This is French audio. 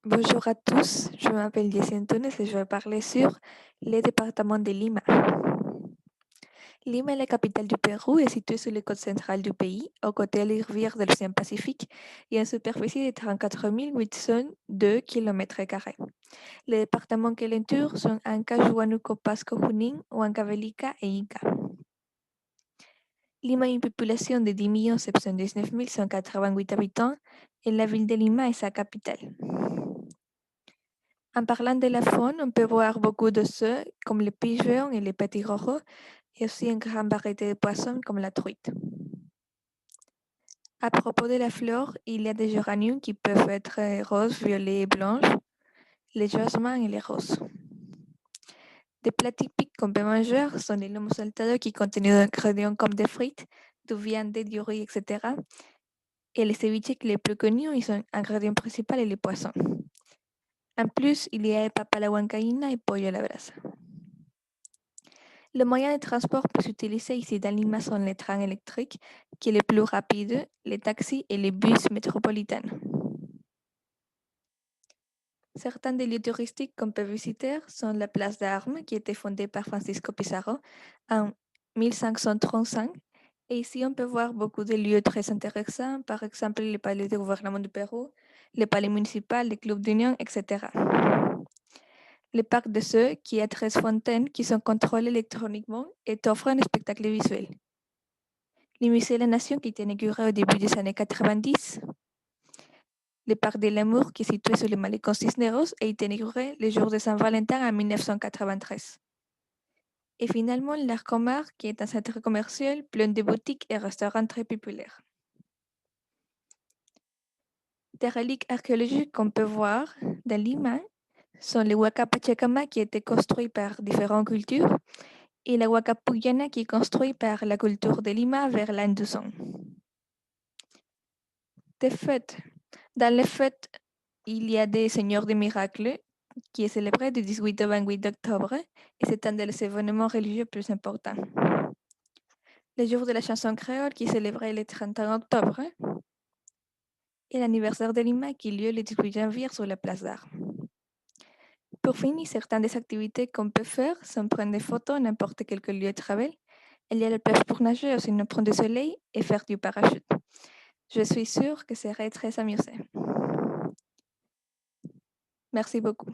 Bonjour à tous, je m'appelle Jessie Antunes et je vais parler sur le département de Lima. Lima est la capitale du Pérou et située sur la côte centrale du pays, aux côtés des rivières de l'océan Pacifique et a une superficie de 34 802 km². Les départements qui l'entourent sont Ancash, Huánuco, Pasco, Junín, Huancavelica et Ica. Lima a une population de 10 719 188 habitants et la ville de Lima est sa capitale. En parlant de la faune, on peut voir beaucoup d'oiseaux comme les pigeons et les petits rojos et aussi une grande variété de poissons comme la truite. À propos de la flore, il y a des géraniums qui peuvent être roses, violets et blanches, les jasmins et les roses. Des plats typiques qu'on peut manger sont les lomo saltado qui contiennent des ingrédients comme des frites, du viande, du riz, etc. Et les ceviches les plus connus, ils sont ingrédients principaux et les poissons. En plus, il y a papa a la huancaína et pollo a la brasa. Le moyen de transport plus utilisé ici dans Lima sont les trains électriques, qui est le plus rapide, les taxis et les bus métropolitains. Certains des lieux touristiques qu'on peut visiter sont la place d'Armes, qui a été fondée par Francisco Pizarro en 1535. Et ici, on peut voir beaucoup de lieux très intéressants, par exemple le palais du gouvernement du Pérou, le palais municipal, les clubs d'union, etc. Le parc de Seux, qui a 13 fontaines qui sont contrôlées électroniquement et offrent un spectacle visuel. Le musée de la Nation qui était inauguré au début des années 90. Le parc de l'Amour qui est situé sur le malecon Cisneros a été inauguré le jour de Saint-Valentin en 1993. Et finalement, l'Arcomar qui est un centre commercial plein de boutiques et restaurants très populaires. Des reliques archéologiques qu'on peut voir dans Lima sont les Huaca Pachacama qui a été construit par différentes cultures et la Huaca Puyana qui est construit par la culture de Lima vers l'an 200. Des fêtes. Dans les fêtes, il y a des Seigneurs des miracles qui est célébré du 18 au 28 octobre et c'est un des événements religieux plus importants. Le jour de la chanson créole qui est célébré le 31 octobre et l'anniversaire de Lima qui a lieu le 18 janvier sur la place d'Armes. Pour finir, certaines des activités qu'on peut faire sont prendre des photos à n'importe quel lieu de travail. Il y a le plage pour nager ou sinon prendre du soleil et faire du parachute. Je suis sûre que ce serait très amusant. Merci beaucoup.